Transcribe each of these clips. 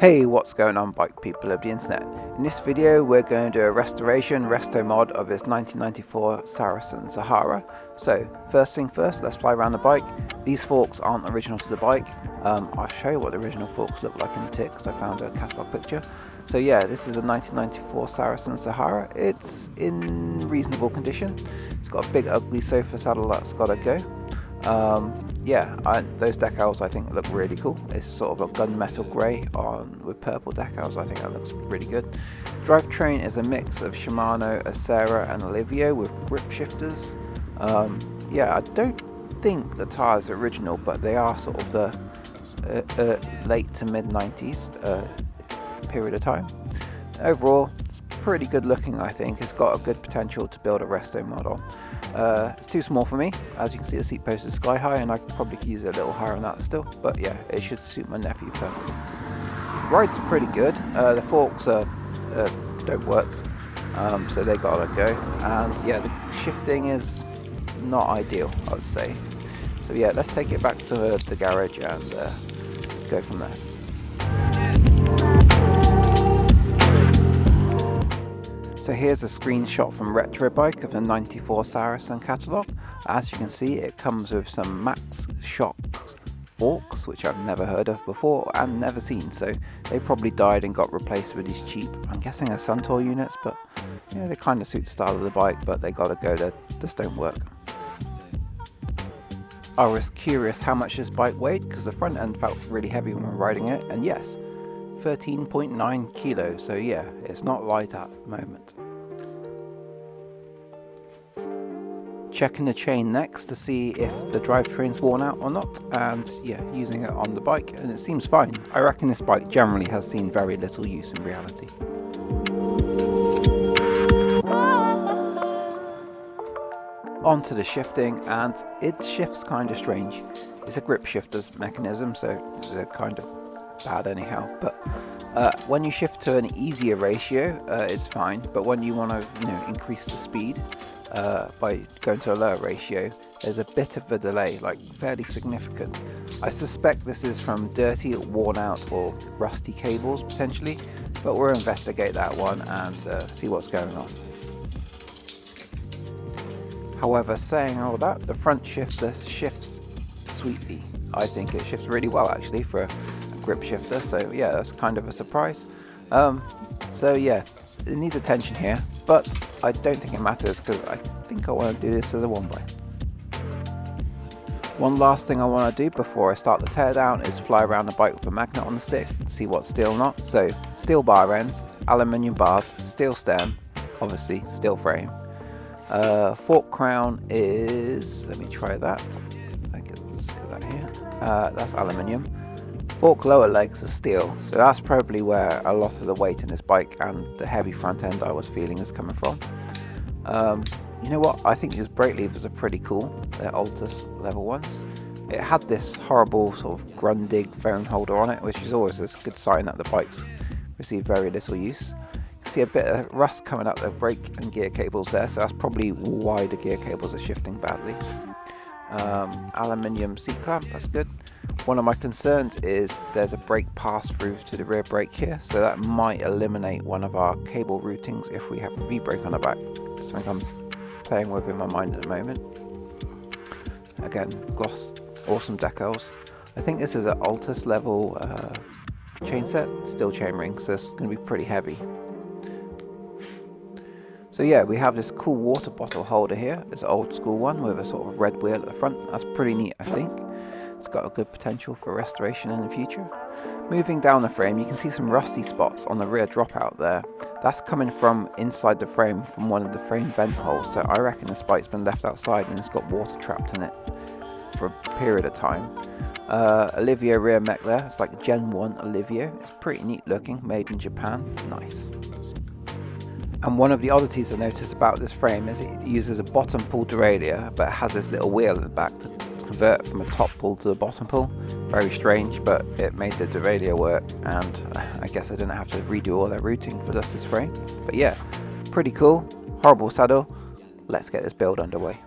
Hey, what's going on, bike people of the internet? In this video we're going to do a restoration Restomod of this 1994 Saracen Sahara. So first thing first, let's fly around the bike. These forks aren't original to the bike. I'll show you what the original forks look like in the tick because I found a catalogue picture. So yeah, this is a 1994 Saracen Sahara. It's in reasonable condition. It's got a big ugly sofa saddle that's got to go. Those decals I think look really cool. It's sort of a gunmetal grey with purple decals. I think that looks really good. Drivetrain is a mix of Shimano, Acera and Alivio with grip shifters. I don't think the tyres are original, but they are sort of the late to mid 90s period of time. Overall, it's pretty good looking. I think it's got a good potential to build a Restomod on. It's too small for me. As you can see, the seat post is sky high and I probably could use it a little higher than that still, but yeah, it should suit my nephew perfectly. Ride's pretty good. The forks don't work, so they gotta go, and yeah, the shifting is not ideal, I would say. So yeah, let's take it back to the garage and go from there. So here's a screenshot from Retro Bike of the 94 Saracen catalogue. As you can see, it comes with some Max Shock forks, which I've never heard of before and never seen, so they probably died and got replaced with these cheap, I'm guessing are Suntour units, but yeah, they kind of suit the style of the bike, but they gotta go, they just don't work. I was curious how much this bike weighed because the front end felt really heavy when riding it, and yes, 13.9 kilos, so yeah, it's not light at the moment. Checking the chain next to see if the drivetrain's worn out or not, and yeah, using it on the bike, and it seems fine. I reckon this bike generally has seen very little use in reality. On to the shifting, and it shifts kind of strange. It's a grip shifter's mechanism, so they're kind of bad anyhow, but when you shift to an easier ratio, it's fine, but when you want to increase the speed by going to a lower ratio, there's a bit of a delay, like fairly significant. I suspect this is from dirty, worn out or rusty cables potentially, but we'll investigate that one and see what's going on. However, saying all that, the front shifter shifts sweetly. I think it shifts really well actually for a grip shifter, so yeah, that's kind of a surprise. So yeah, it needs attention here, but I don't think it matters because I think I want to do this as a one by. One last thing I want to do before I start the teardown is fly around the bike with a magnet on the stick and see what's steel or not. So steel bar ends, aluminium bars, steel stem, obviously steel frame. Fork crown is, let me try that. Let's do that here. That's aluminium. Fork lower legs are steel, so that's probably where a lot of the weight in this bike and the heavy front end I was feeling is coming from. You know what, I think these brake levers are pretty cool. They're Altus level ones. It had this horrible sort of Grundig phone holder on it, which is always a good sign that the bike's received very little use. You can see a bit of rust coming out the brake and gear cables there, so that's probably why the gear cables are shifting badly. Aluminium seat clamp, that's good. One of my concerns is there's a brake pass through to the rear brake here, so that might eliminate one of our cable routings if we have a V-brake on the back. Something I'm playing with in my mind at the moment. Again, gloss, awesome decals. I think this is an Altus level chain set, steel chain ring, so it's going to be pretty heavy. So yeah, we have this cool water bottle holder here. It's an old school one with a sort of red wheel at the front. That's pretty neat, I think. It's got a good potential for restoration in the future. Moving down the frame, you can see some rusty spots on the rear dropout there. That's coming from inside the frame from one of the frame vent holes, so I reckon this bike's been left outside and it's got water trapped in it for a period of time. Alivio rear mech there, it's like Gen 1 Alivio. It's pretty neat looking, made in Japan, nice. And one of the oddities I noticed about this frame is it uses a bottom pull derailleur, but it has this little wheel at the back to convert from a top pull to a bottom pull. Very strange, but it made the derailleur work, and I guess I didn't have to redo all that routing for just this frame. But yeah, pretty cool, horrible saddle. Let's get this build underway.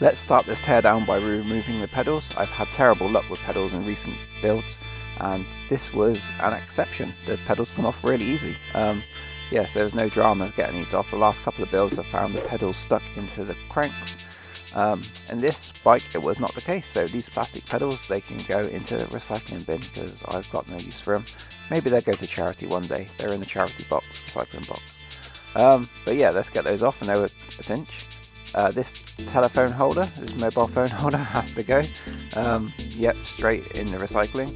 Let's start this teardown by removing the pedals. I've had terrible luck with pedals in recent builds, and this was an exception. The pedals come off really easy. Yeah, so there's no drama getting these off. The last couple of builds I found the pedals stuck into the cranks. In this bike it was not the case, so these plastic pedals, they can go into the recycling bin because I've got no use for them. Maybe they'll go to charity one day. They're in the charity box, recycling box. But yeah, let's get those off, and they were a cinch. This telephone holder, this mobile phone holder has to go. Yep, straight in the recycling.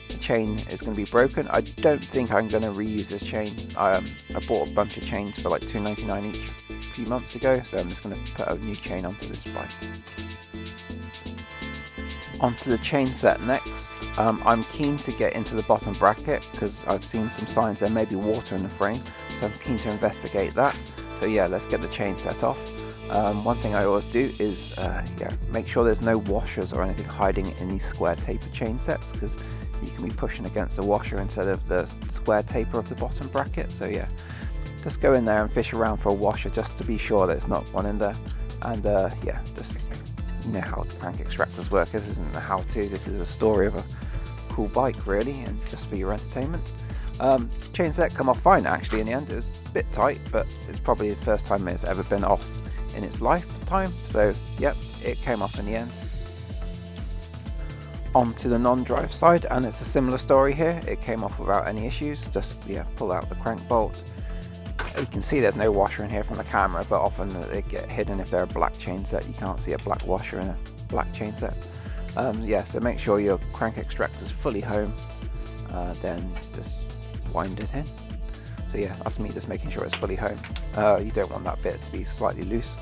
The chain is going to be broken. I don't think I'm going to reuse this chain. I bought a bunch of chains for like $2.99 each a few months ago, so I'm just going to put a new chain onto this bike. Onto the chain set next. I'm keen to get into the bottom bracket because I've seen some signs there may be water in the frame, so I'm keen to investigate that. So yeah, let's get the chain set off. One thing I always do is make sure there's no washers or anything hiding in these square taper chain sets, because you can be pushing against the washer instead of the square taper of the bottom bracket. So yeah, just go in there and fish around for a washer just to be sure there's not one in there. And yeah, just you know how crank extractors work. This isn't a how-to, this is a story of a cool bike really, and just for your entertainment. Chain set come off fine actually in the end. It was a bit tight, but it's probably the first time it's ever been off in its lifetime, so yep, it came off in the end. On to the non-drive side, and it's a similar story here. It came off without any issues. Just pull out the crank bolt. You can see there's no washer in here from the camera, but often they get hidden if they're a black chain set. You can't see a black washer in a black chain set. Yeah, so make sure your crank extractor is fully home, then just wind it in. So yeah, that's me just making sure it's fully home. You don't want that bit to be slightly loose.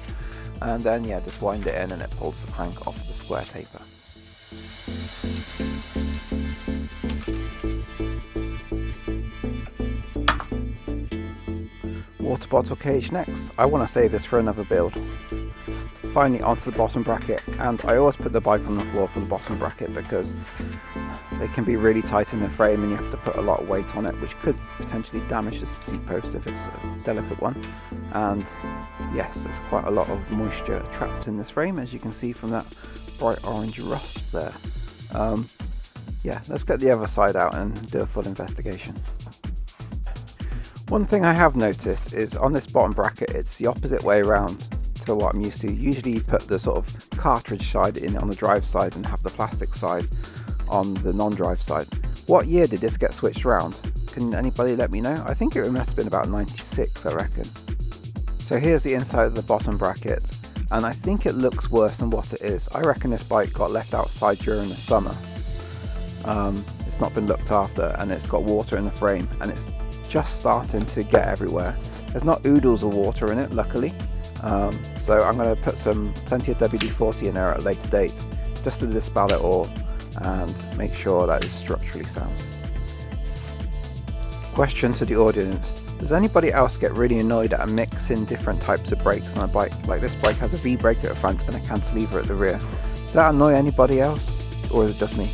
And then yeah, just wind it in and it pulls the crank off the square taper. Water bottle cage next. I want to save this for another build. Finally onto the bottom bracket, and I always put the bike on the floor for the bottom bracket because they can be really tight in the frame and you have to put a lot of weight on it, which could potentially damage the seat post if it's a delicate one. And yes, there's quite a lot of moisture trapped in this frame, as you can see from that bright orange rust there. Yeah, let's get the other side out and do a full investigation. One thing I have noticed is on this bottom bracket, it's the opposite way around to what I'm used to. Usually you put the sort of cartridge side in on the drive side and have the plastic side on the non-drive side. What year did this get switched around? Can anybody let me know? I think it must have been about 96, I reckon. So here's the inside of the bottom bracket, and I think it looks worse than what it is. I reckon this bike got left outside during the summer. It's not been looked after, and it's got water in the frame, and it's just starting to get everywhere. There's not oodles of water in it, luckily. So I'm going to put plenty of WD-40 in there at a later date, just to dispel it all and make sure that it's structurally sound. Question to the audience: does anybody else get really annoyed at mixing different types of brakes on a bike? Like this bike has a V-brake at the front and a cantilever at the rear. Does that annoy anybody else, or is it just me?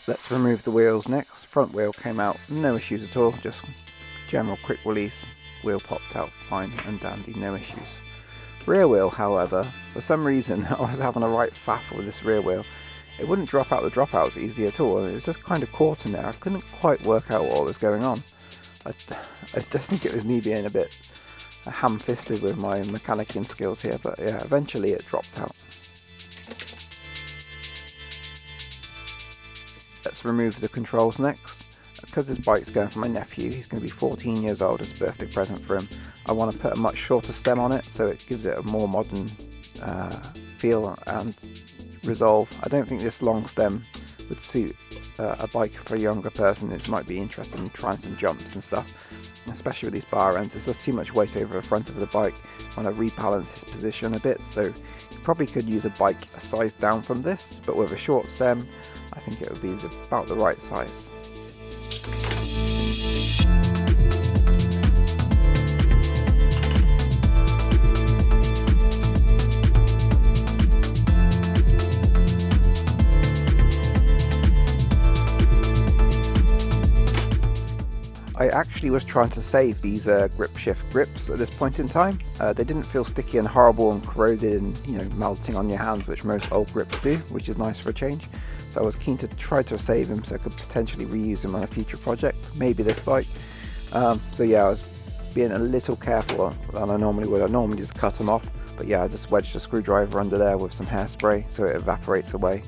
Let's remove the wheels next. Front wheel came out, no issues at all, just general quick release. Wheel popped out fine and dandy, no issues. Rear wheel, however, for some reason I was having a right faff with this rear wheel. It wouldn't drop out the dropouts easy at all. It was just kind of caught in there. I couldn't quite work out what was going on. I just think it was me being a bit ham-fisted with my mechanicking skills here, but yeah, eventually it dropped out. Let's remove the controls next. Because this bike's going for my nephew, he's going to be 14 years old as a birthday present for him. I want to put a much shorter stem on it so it gives it a more modern feel and resolve. I don't think this long stem would suit a bike for a younger person. It might be interesting in trying some jumps and stuff, especially with these bar ends. There's just too much weight over the front of the bike. I want to rebalance his position a bit, so you probably could use a bike a size down from this, but with a short stem I think it would be about the right size. I actually was trying to save these grip shift grips at this point in time. They didn't feel sticky and horrible and corroded and, you know, melting on your hands, which most old grips do, which is nice for a change. So I was keen to try to save them so I could potentially reuse them on a future project, maybe this bike. So yeah, I was being a little careful than I normally would. I normally just cut them off, but yeah, I just wedged a screwdriver under there with some hairspray so it evaporates away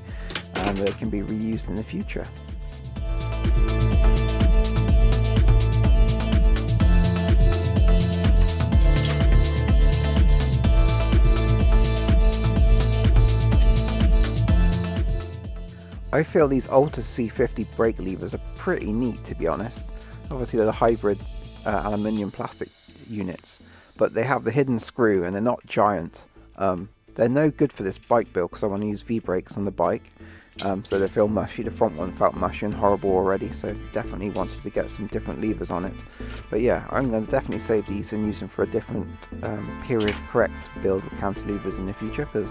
and they can be reused in the future. I feel these Altus C50 brake levers are pretty neat, to be honest. Obviously they're the hybrid aluminium plastic units, but they have the hidden screw and they're not giant. They're no good for this bike build because I want to use V-brakes on the bike, so they feel mushy. The front one felt mushy and horrible already, so definitely wanted to get some different levers on it. But yeah, I'm going to definitely save these and use them for a different period correct build with cantilevers in the future, because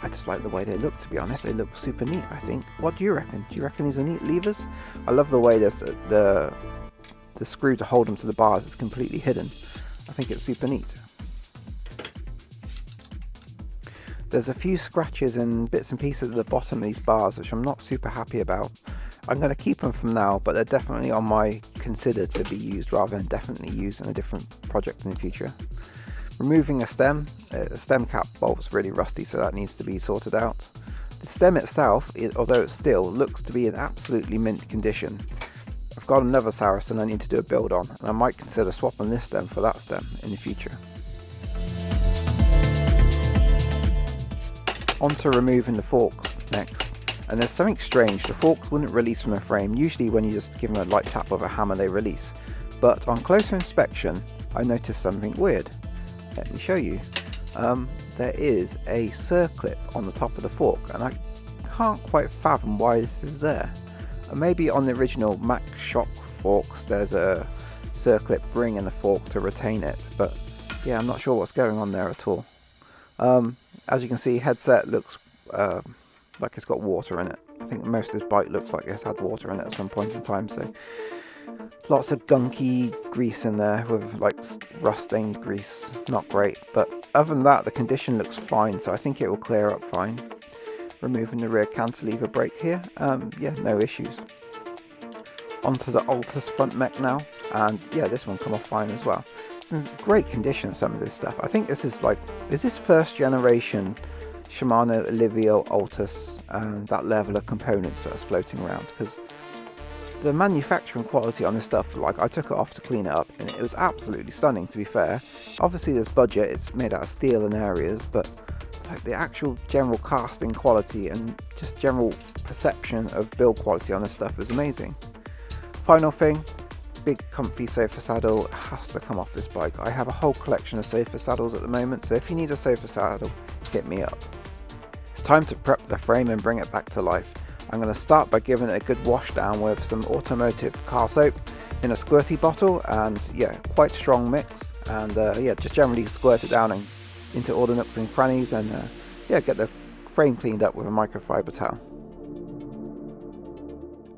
I just like the way they look, to be honest. They look super neat, I think. What do you reckon? Do you reckon these are neat levers? I love the way there's the screw to hold them to the bars is completely hidden. I think it's super neat. There's a few scratches and bits and pieces at the bottom of these bars which I'm not super happy about. I'm going to keep them from now, but they're definitely on my consider to be used rather than definitely used in a different project in the future. Removing a stem cap bolt's really rusty, so that needs to be sorted out. The stem itself, although it still looks to be in absolutely mint condition. I've got another Saracen I need to do a build on, and I might consider swapping this stem for that stem in the future. On to removing the forks next, and there's something strange. The forks wouldn't release from the frame. Usually when you just give them a light tap with a hammer they release, but on closer inspection I noticed something weird. Let me show you. There is a circlip on the top of the fork, and I can't quite fathom why this is there. Maybe on the original Mack Shock forks there's a circlip ring in the fork to retain it, but yeah, I'm not sure what's going on there at all. As you can see, headset looks like it's got water in it. I think most of this bike looks like it's had water in it at some point in time, so lots of gunky grease in there with like rust-stained grease. Not great, but other than that the condition looks fine, so I think it will clear up fine. Removing the rear cantilever brake here, yeah, no issues. Onto the Altus front mech now, and yeah, this one come off fine as well. It's in great condition, some of this stuff. I think this is this first generation Shimano Alivio Altus and that level of components that's floating around, because the manufacturing quality on this stuff, like I took it off to clean it up and it was absolutely stunning, to be fair. Obviously there's budget, it's made out of steel in areas, but like the actual general casting quality and just general perception of build quality on this stuff is amazing. Final thing, big comfy sofa saddle has to come off this bike. I have a whole collection of sofa saddles at the moment, so if you need a sofa saddle, hit me up. It's time to prep the frame and bring it back to life. I'm going to start by giving it a good wash down with some automotive car soap in a squirty bottle, and yeah, quite strong mix, and yeah, just generally squirt it down and into all the nooks and crannies, and yeah, get the frame cleaned up with a microfiber towel.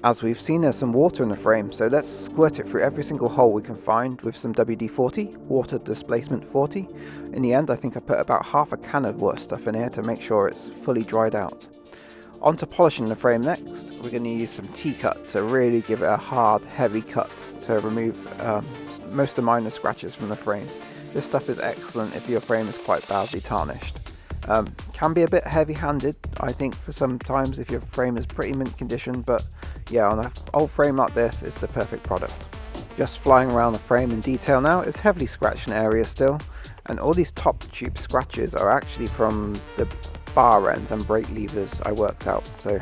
As we've seen, there's some water in the frame, so let's squirt it through every single hole we can find with some WD-40, water displacement 40. In the end, I think I put about half a can of water stuff in here to make sure it's fully dried out. On to polishing the frame next. We're going to use some T-cut to really give it a hard, heavy cut to remove most of the minor scratches from the frame. This stuff is excellent if your frame is quite badly tarnished. Can be a bit heavy-handed, I think, for sometimes if your frame is pretty mint condition, but yeah, on an old frame like this, it's the perfect product. Just flying around the frame in detail now, it's heavily scratched in areas still, and all these top tube scratches are actually from the bar ends and brake levers I worked out, so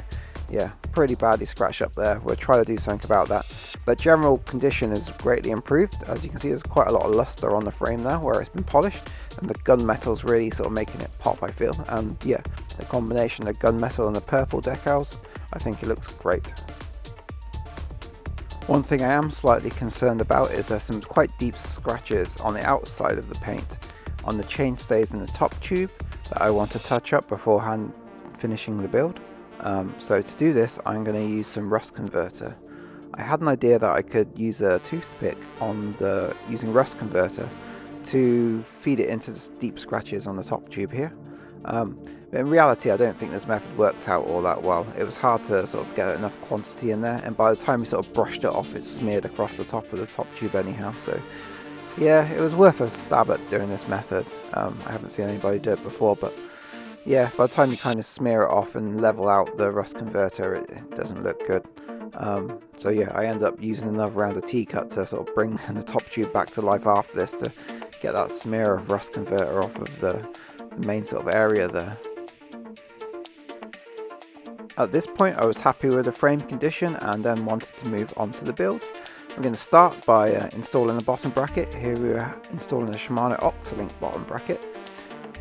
yeah, pretty badly scratched up there. We'll try to do something about that, but general condition is greatly improved. As you can see, there's quite a lot of luster on the frame now where it's been polished, and the gunmetal's really sort of making it pop, I feel. And yeah, the combination of gunmetal and the purple decals, I think it looks great. One thing I am slightly concerned about is there's some quite deep scratches on the outside of the paint on the chainstays in the top tube that I want to touch up beforehand finishing the build. So to do this, I'm going to use some rust converter. I had an idea that I could use a toothpick using rust converter to feed it into the deep scratches on the top tube here. But in reality, I don't think this method worked out all that well. It was hard to sort of get enough quantity in there, and by the time we sort of brushed it off, it smeared across the top of the top tube anyhow. So yeah, it was worth a stab at doing this method. I haven't seen anybody do it before, but yeah, by the time you kind of smear it off and level out the rust converter, it doesn't look good. So yeah, I ended up using another round of T-cut to sort of bring the top tube back to life after this, to get that smear of rust converter off of the main sort of area there. At this point I was happy with the frame condition and then wanted to move on to the build. I'm going to start by installing the bottom bracket. Here we are installing a Shimano Octolink bottom bracket.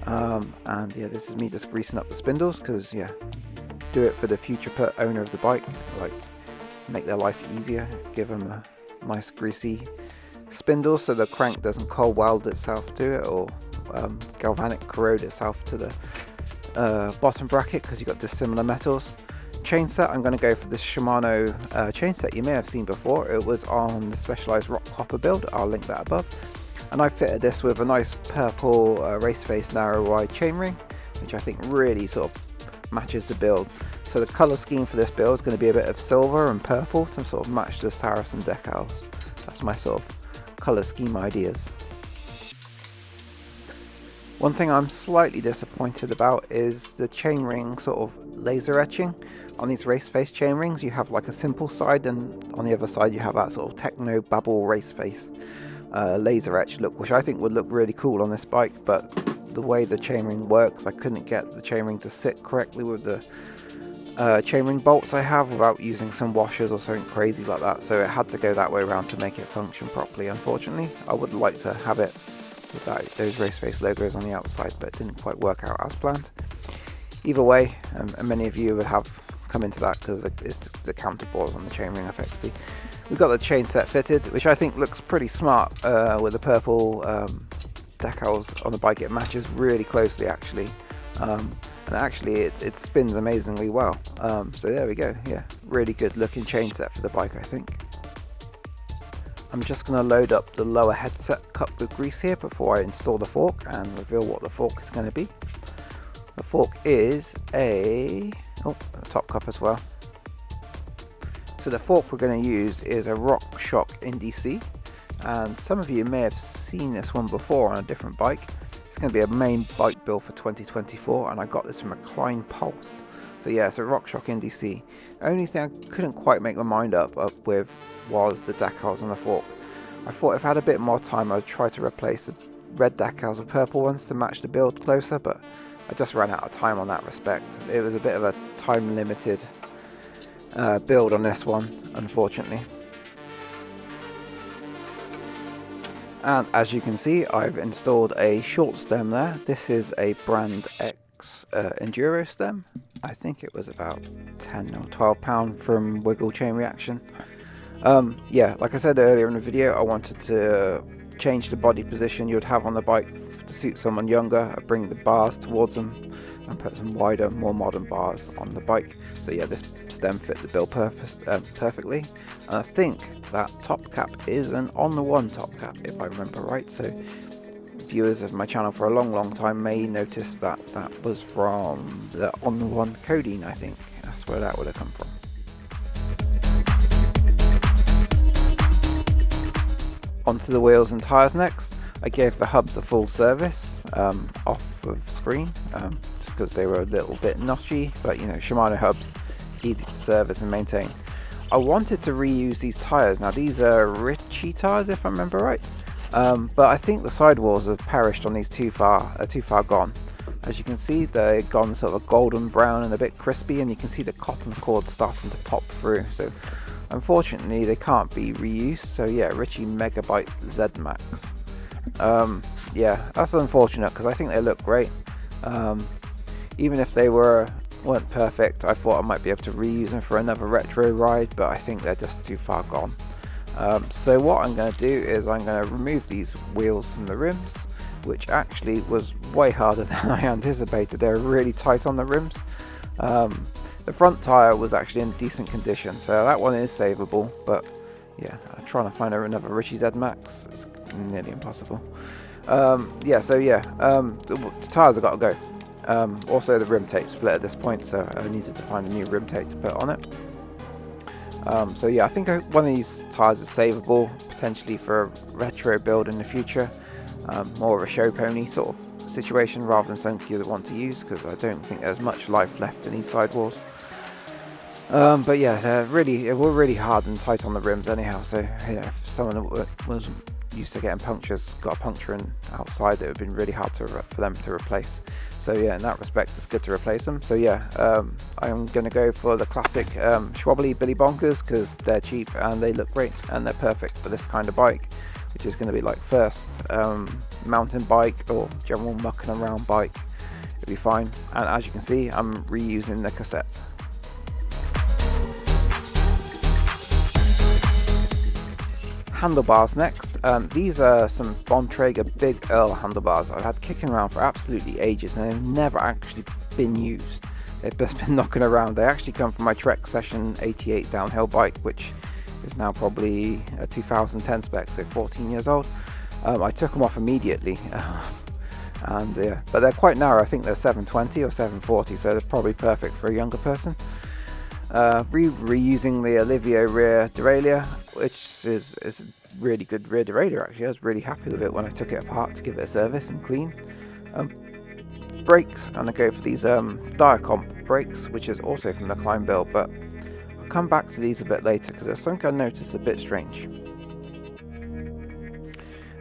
And yeah, this is me just greasing up the spindles, because yeah, do it for the future owner of the bike, like make their life easier, give them a nice greasy spindle so the crank doesn't cold weld itself to it, or galvanic corrode itself to the bottom bracket, because you've got dissimilar metals. Chain set, I'm going to go for this Shimano chain set you may have seen before. It was on the Specialized Rock Copper build, I'll link that above. And I fitted this with a nice purple race face narrow wide chainring, which I think really sort of matches the build. So the colour scheme for this build is going to be a bit of silver and purple to sort of match the Saracen decals. That's my sort of colour scheme ideas. One thing I'm slightly disappointed about is the chainring sort of laser etching. On these race face chainrings you have like a simple side, and on the other side you have that sort of techno babble race face laser etch look, which I think would look really cool on this bike, but the way the chainring works, I couldn't get the chainring to sit correctly with the chainring bolts I have without using some washers or something crazy like that, so it had to go that way around to make it function properly. Unfortunately, I would like to have it with those race face logos on the outside, but it didn't quite work out as planned. Either way, and many of you would have come into that because it's the counterbores on the chainring effectively. We've got the chain set fitted, which I think looks pretty smart with the purple decals on the bike. It matches really closely actually, and actually it spins amazingly well. So there we go, yeah, really good looking chain set for the bike I think. I'm just going to load up the lower headset cup with grease here before I install the fork and reveal what the fork is going to be. The fork is a top cup as well. So the fork we're going to use is a RockShox Indy C, and some of you may have seen this one before on a different bike. It's going to be a main bike build for 2024, and I got this from a Klein Pulse. So yeah, it's a RockShox Indy C. The only thing I couldn't quite make my mind up with was the decals on the fork. I thought if I had a bit more time I'd try to replace the red decals with purple ones to match the build closer, but I just ran out of time on that respect. It was a bit of a time limited build on this one, unfortunately. And as you can see, I've installed a short stem there. This is a Brand X Enduro stem. I think it was about 10 or £12 from Wiggle Chain Reaction. Yeah, like I said earlier in the video, I wanted to change the body position you'd have on the bike to suit someone younger. I bring the bars towards them and put some wider, more modern bars on the bike. So yeah, this stem fit the build perfectly. And I think that top cap is an On The One top cap, if I remember right. So viewers of my channel for a long time may notice that that was from the On The One Codeine, I think. That's where that would have come from. Onto the wheels and tyres next. I gave the hubs a full service off of screen, just because they were a little bit notchy, but you know, Shimano hubs, easy to service and maintain. I wanted to reuse these tyres. Now these are Ritchie tyres if I remember right, but I think the sidewalls have perished on these too far gone. As you can see, they're gone sort of golden brown and a bit crispy, and you can see the cotton cord starting to pop through. So unfortunately they can't be reused. So yeah, Ritchie Megabyte Z Max. Yeah, that's unfortunate because I think they look great. Even if they weren't perfect, I thought I might be able to reuse them for another retro ride, but I think they're just too far gone. So what I'm going to do is I'm going to remove these wheels from the rims, which actually was way harder than I anticipated. They're really tight on the rims. The front tyre was actually in decent condition, so that one is savable, but yeah, I'm trying to find another Ritchie Z Max. It's nearly impossible. The tyres have got to go. Also the rim tape split at this point, so I needed to find a new rim tape to put on it. I think one of these tyres is savable, potentially for a retro build in the future. More of a show pony sort of situation rather than something you want to use, because I don't think there's much life left in these sidewalls. It were really hard and tight on the rims anyhow, so yeah, if someone was used to getting punctures got a puncture outside, it would have been really hard for them to replace. So yeah, in that respect it's good to replace them. So yeah, I'm going to go for the classic Schwobbly Billy Bonkers, because they're cheap and they look great and they're perfect for this kind of bike, which is going to be like first mountain bike or general mucking around bike. It'll be fine. And as you can see, I'm reusing the cassette. Handlebars next. These are some Bontrager Big Earl handlebars I've had kicking around for absolutely ages, and they've never actually been used. They've just been knocking around. They actually come from my Trek Session 88 downhill bike, which is now probably a 2010 spec, so 14 years old. I took them off immediately, but they're quite narrow. I think they're 720 or 740, so they're probably perfect for a younger person. Reusing the Olivio rear derailleur, which is a really good rear derailleur actually. I was really happy with it when I took it apart to give it a service and clean. Brakes, I'm going to go for these Diacomp brakes, which is also from the Climb build, but I'll come back to these a bit later because there's something I noticed a bit strange.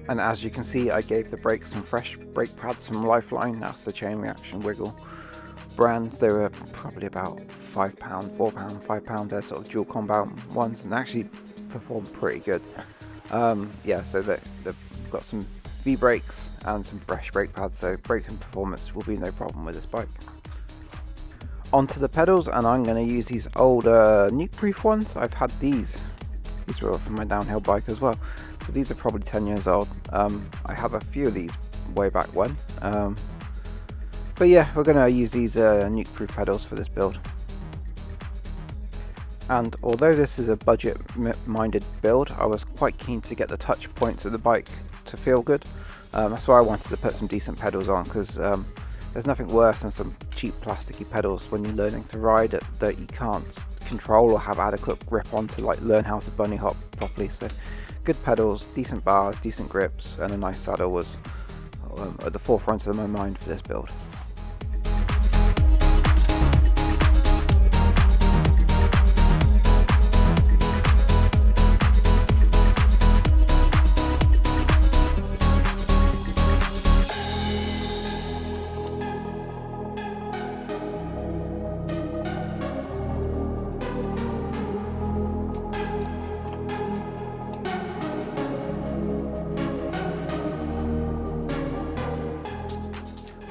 And as you can see, I gave the brakes some fresh brake pads from Lifeline. That's the Chain Reaction Wiggle brand. They were probably about £5, £4, £5. They're sort of dual compound ones, and actually perform pretty good. So they've got some V brakes and some fresh brake pads, so braking performance will be no problem with this bike. Onto the pedals, and I'm going to use these older nuke-proof ones. I've had these were from my downhill bike as well, so these are probably 10 years old. I have a few of these way back when. But yeah, we're going to use these nuke-proof pedals for this build. And although this is a budget-minded build, I was quite keen to get the touch points of the bike to feel good. That's why I wanted to put some decent pedals on, because there's nothing worse than some cheap plasticky pedals when you're learning to ride it that you can't control or have adequate grip on to learn how to bunny hop properly. So good pedals, decent bars, decent grips, and a nice saddle was at the forefront of my mind for this build.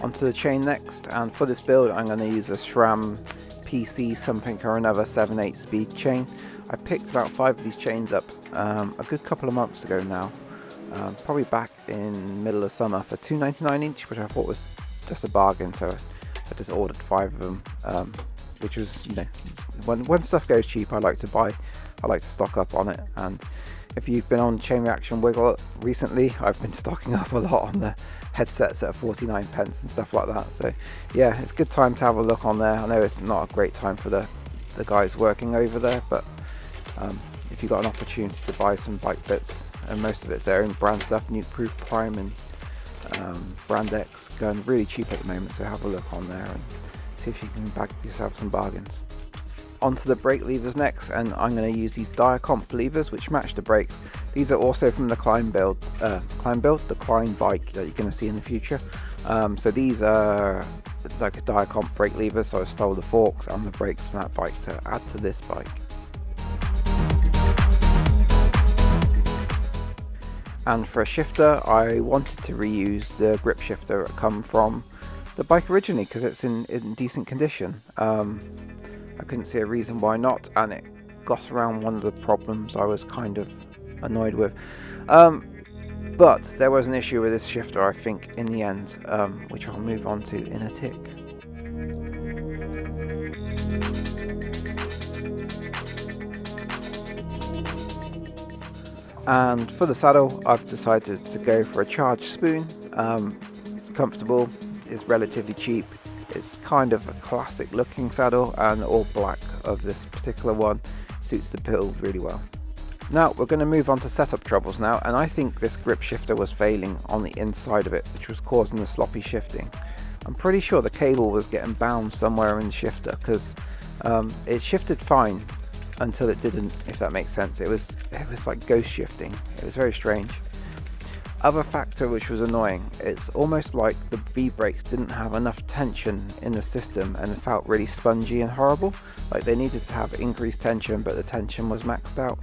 Onto the chain next, and for this build I'm going to use a SRAM PC something or another 7/8 speed chain. I picked about 5 of these chains up a good couple of months ago now, probably back in middle of summer for $2.99 each, which I thought was just a bargain, so I just ordered 5 of them, which was, when stuff goes cheap I like to stock up on it. And if you've been on Chain Reaction Wiggle recently, I've been stocking up a lot on the headsets at 49 pence and stuff like that. So yeah, it's a good time to have a look on there. I know it's not a great time for the guys working over there, but if you've got an opportunity to buy some bike bits, and most of it's their own brand stuff, Nuke-Proof Prime and Brand X, going really cheap at the moment, so have a look on there and see if you can bag yourself some bargains. Onto the brake levers next, and I'm going to use these Diacomp levers which match the brakes. These are also from the Climb build, the Climb bike that you're going to see in the future. So these are like a Diacomp brake lever, so I stole the forks and the brakes from that bike to add to this bike. And for a shifter, I wanted to reuse the grip shifter that come from the bike originally, because it's in decent condition. I couldn't see a reason why not, and it got around one of the problems I was kind of annoyed with. But there was an issue with this shifter, I think, in the end, which I'll move on to in a tick. And for the saddle, I've decided to go for a charged spoon. It's comfortable, it's relatively cheap, it's kind of a classic looking saddle, and all black of this particular one suits the build really well. Now we're going to move on to setup troubles now, and I think this grip shifter was failing on the inside of it, which was causing the sloppy shifting. I'm pretty sure the cable was getting bound somewhere in the shifter, because it shifted fine until it didn't, if that makes sense. It was like ghost shifting. It was very strange. Other factor which was annoying, it's almost like the V-brakes didn't have enough tension in the system and it felt really spongy and horrible. Like they needed to have increased tension, but the tension was maxed out.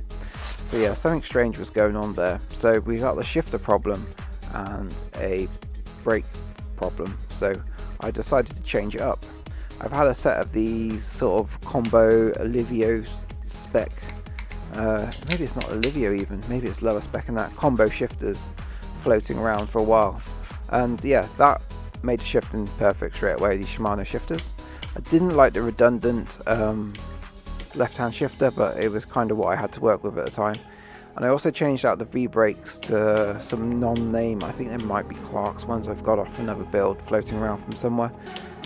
So yeah, something strange was going on there. So we got the shifter problem and a brake problem. So I decided to change it up. I've had a set of these sort of combo Alivio spec, maybe it's not Alivio even, maybe it's lower spec than that, combo shifters floating around for a while, and yeah, that made the shifting perfect straight away, these Shimano shifters. I didn't like the redundant left hand shifter, but it was kind of what I had to work with at the time. And I also changed out the V-brakes to some non-name, I think they might be Clark's ones I've got off another build floating around from somewhere,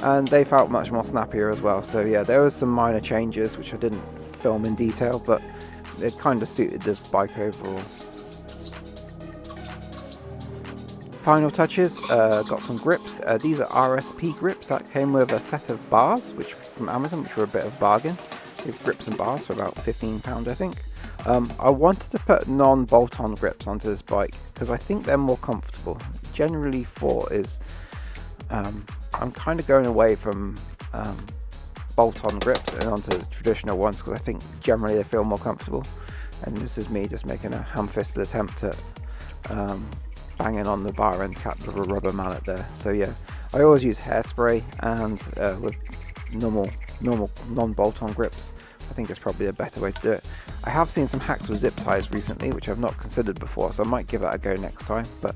and they felt much more snappier as well. So yeah, there was some minor changes which I didn't film in detail, but it kind of suited the bike overall. Final touches, got some grips. These are RSP grips that came with a set of bars, which from Amazon, which were a bit of a bargain. With grips and bars for about £15, I think. I wanted to put non-bolt-on grips onto this bike because I think they're more comfortable. Generally, thought is I'm kind of going away from bolt-on grips and onto the traditional ones because I think generally they feel more comfortable. And this is me just making a ham-fisted attempt at banging on the bar end cap with a rubber mallet there. So yeah, I always use hairspray, and with normal non-bolt-on grips, I think it's probably a better way to do it. I have seen some hacks with zip ties recently, which I've not considered before, so I might give that a go next time. But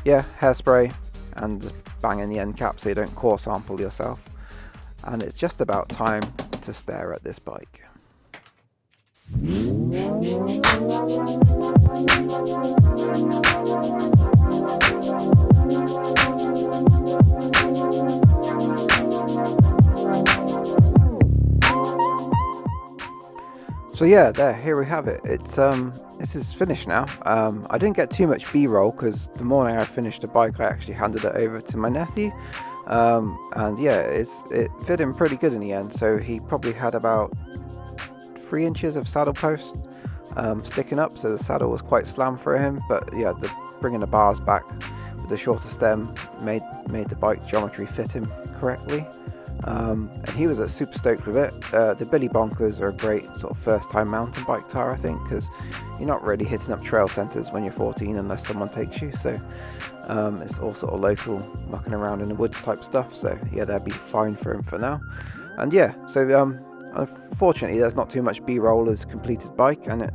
yeah, hairspray and just bang in the end cap so you don't core sample yourself. And it's just about time to stare at this bike. So yeah, here we have it. It's this is finished now. I didn't get too much B-roll because the morning I finished the bike, I actually handed it over to my nephew, and yeah, it fit him pretty good in the end. So he probably had about 3 inches of saddle post sticking up, so the saddle was quite slam for him. But yeah, bringing the bars back with the shorter stem made the bike geometry fit him correctly. And he was super stoked with it. The Billy Bonkers are a great sort of first time mountain bike tire, I think, because you're not really hitting up trail centres when you're 14 unless someone takes you. So it's all sort of local mucking around in the woods type stuff. So yeah, that'd be fine for him for now. And yeah, so unfortunately there's not too much B-roll as completed bike, and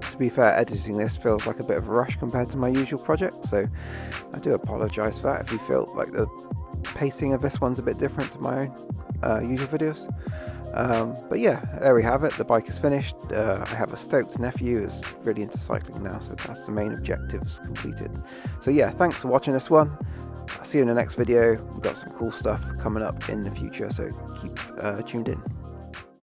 to be fair, editing this feels like a bit of a rush compared to my usual project. So I do apologise for that if you feel like the pacing of this one's a bit different to my own usual videos, but yeah, there we have it. The bike is finished. I have a stoked nephew who's really into cycling now, so that's the main objectives completed. So yeah, thanks for watching this one. I'll see you in the next video. We've got some cool stuff coming up in the future, so keep tuned in.